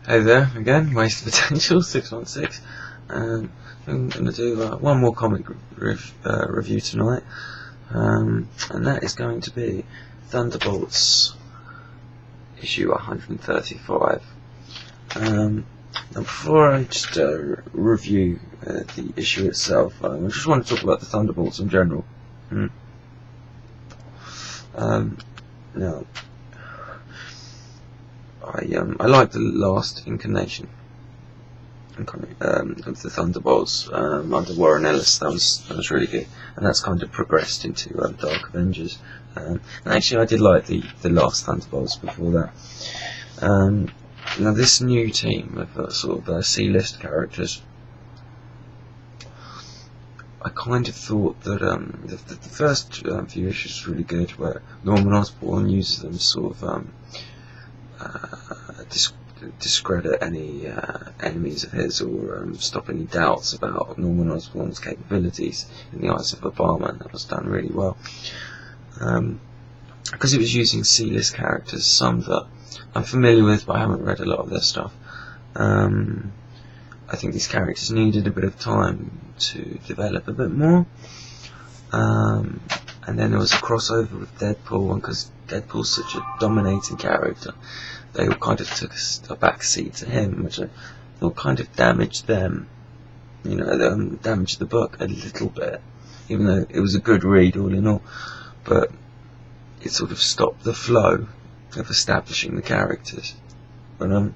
Hey there again, Waste Potential 616. I'm going to do one more comic review tonight, and that is going to be Thunderbolts issue 135. Now before I just review the issue itself, I just want to talk about the Thunderbolts in general. Now, I like the last incarnation of the Thunderbolts under Warren Ellis. That was really good, and that's kind of progressed into Dark Avengers. And actually, I did like the last Thunderbolts before that. Now this new team of sort of C-list characters, I kind of thought that the first few issues were really good, where Norman Osborn uses them to sort of discredit any enemies of his, or stop any doubts about Norman Osborn's capabilities in the eyes of Obama, and that was done really well. Because it was using C-list characters, some that I'm familiar with but I haven't read a lot of their stuff. I think these characters needed a bit of time to develop a bit more. And then there was a crossover with Deadpool, and because Deadpool's such a dominating character, they all kind of took a back seat to him, which I thought kind of damaged them. You know, damaged the book a little bit, even though it was a good read all in all. But it sort of stopped the flow of establishing the characters. But I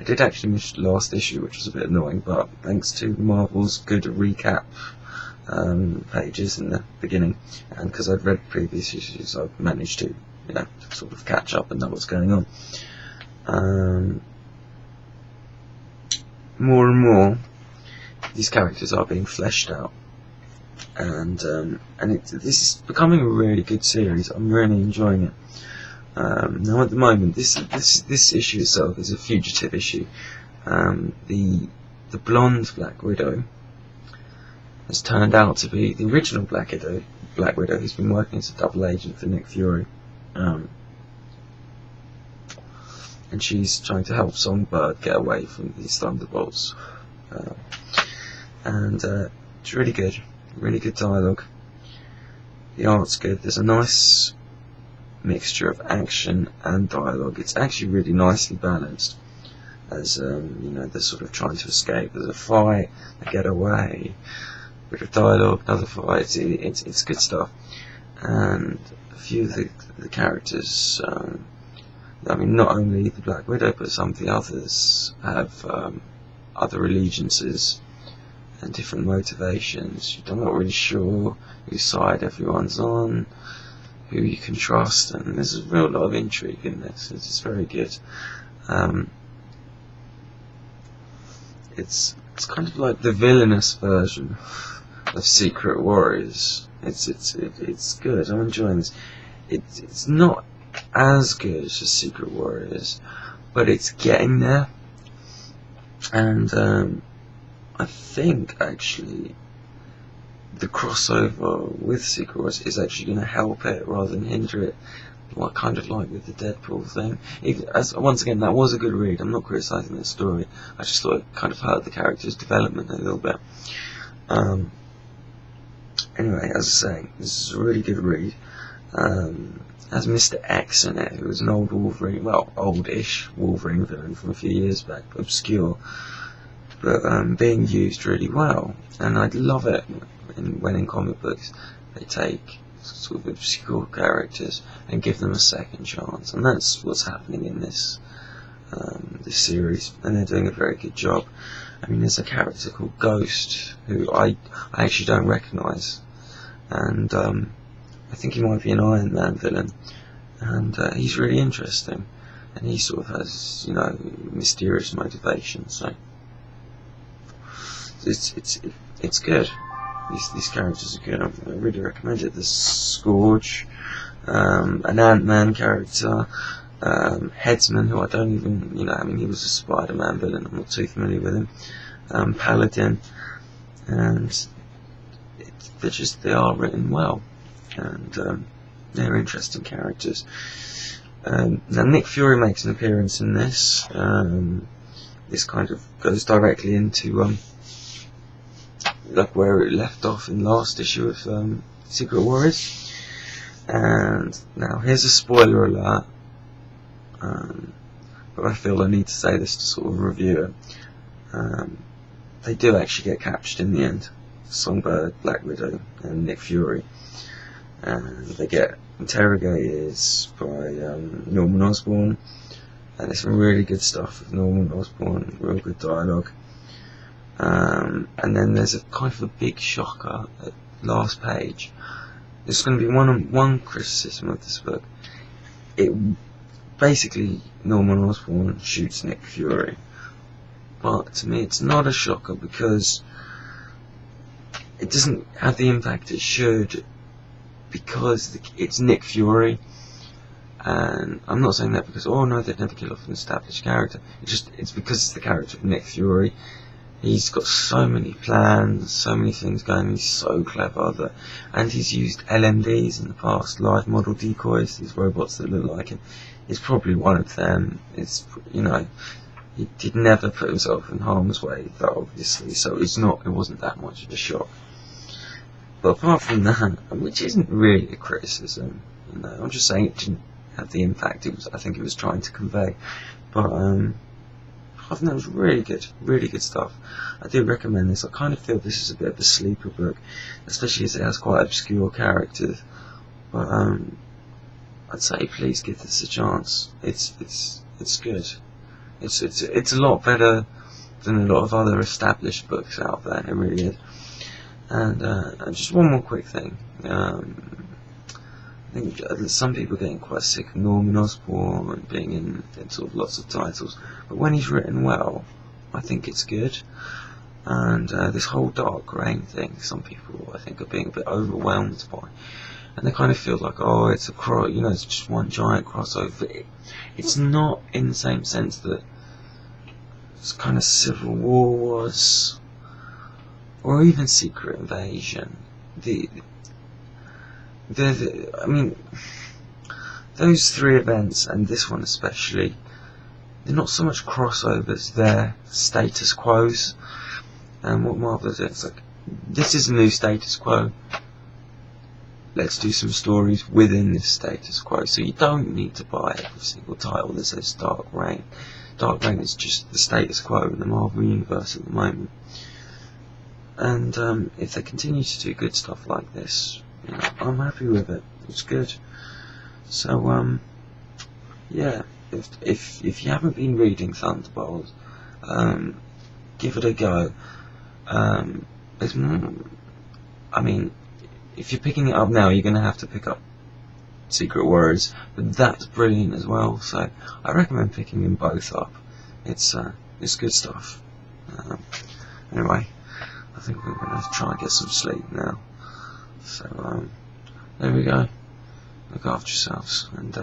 did actually miss the last issue, which was a bit annoying, but thanks to Marvel's good recap pages in the beginning, and because I'd read previous issues, I've managed to, sort of catch up and know what's going on. More and more, these characters are being fleshed out, and this is becoming a really good series. I'm really enjoying it. Now at the moment, this issue itself is a fugitive issue. The blonde Black Widow has turned out to be the original Black Widow who's been working as a double agent for Nick Fury, and she's trying to help Songbird get away from these Thunderbolts, and it's really good dialogue. The art's good. There's a nice mixture of action and dialogue. It's actually really nicely balanced, as they're sort of trying to escape. There's a fight, they get away, a bit of dialogue, another fight. It's good stuff. And a few of the characters, I mean, not only the Black Widow, but some of the others have other allegiances and different motivations. You're not really sure whose side everyone's on, who you can trust, and there's a real lot of intrigue in this. It's very good. It's kind of like the villainous version of Secret Warriors. It's good. I'm enjoying this. It's not as good as Secret Warriors, but it's getting there. And I think actually the crossover with Secret Wars is actually going to help it rather than hinder it, kind of like with the Deadpool thing. Once again, that was a good read. I'm not criticising the story. I just thought it kind of hurt the character's development a little bit. Anyway, as I was saying, this is a really good read. Has Mr.X in it, who was an old Wolverine, well, old-ish Wolverine villain from a few years back, obscure, but being used really well. And I love it when in comic books they take sort of obscure characters and give them a second chance, and that's what's happening in this series, and they're doing a very good job. I mean, there's a character called Ghost who I actually don't recognise, and I think he might be an Iron Man villain, and he's really interesting, and he sort of has mysterious motivations. So it's good. These characters are good. I really recommend it. There's Scourge, an Ant-Man character, Headsman, who I don't even, I mean, he was a Spider-Man villain. I'm not too familiar with him. Paladin, and they are written well, and they're interesting characters. Now Nick Fury makes an appearance in this. This kind of goes directly into like where it left off in last issue of Secret Warriors. And now here's a spoiler alert, but I feel I need to say this to sort of review it. They do actually get captured in the end. Songbird, Black Widow, and Nick Fury, and they get interrogated by Norman Osborn, and there's some really good stuff with Norman Osborn, real good dialogue. And then there's a kind of a big shocker at last page. There's going to be one criticism of this book. It basically, Norman Osborn shoots Nick Fury, but to me it's not a shocker because it doesn't have the impact it should, because it's Nick Fury. And I'm not saying that because, oh no, they'd never kill off an established character. It's because it's the character of Nick Fury. He's got so many plans, so many things going. He's so clever and he's used LMDs in the past, live model decoys, these robots that look like him. He's probably one of them. It's, you know, he'd never put himself in harm's way, though, obviously. So it wasn't that much of a shock. But apart from that, which isn't really a criticism, you know, I'm just saying it didn't have the impact I think it was trying to convey. But I think that was really good stuff. I do recommend this. I kind of feel this is a bit of a sleeper book, especially as it has quite obscure characters. But I'd say please give this a chance. It's good. It's a lot better than a lot of other established books out there. It really is. And just one more quick thing. I think some people are getting quite sick of Norman Osborn and being in sort of lots of titles, but when he's written well, I think it's good. And this whole Dark Reign thing, some people I think are being a bit overwhelmed by, and they kind of feel like, oh, it's it's just one giant crossover. It's not in the same sense that it's kind of Civil War was, or even Secret Invasion. I mean, those three events, and this one especially, they're not so much crossovers, they're status quos. And what Marvel is, it's like, this is a new status quo, let's do some stories within this status quo. So you don't need to buy every single title that says Dark Reign. Dark Reign is just the status quo in the Marvel Universe at the moment. And if they continue to do good stuff like this, you know, I'm happy with it. It's good. So yeah, if you haven't been reading Thunderbolts, give it a go. There's more. I mean, if you're picking it up now, you're going to have to pick up Secret Warriors, but that's brilliant as well. So I recommend picking them both up. It's good stuff. Anyway, I think we're going to try and get some sleep now. So there we go. Look after yourselves, and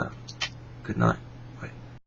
good night.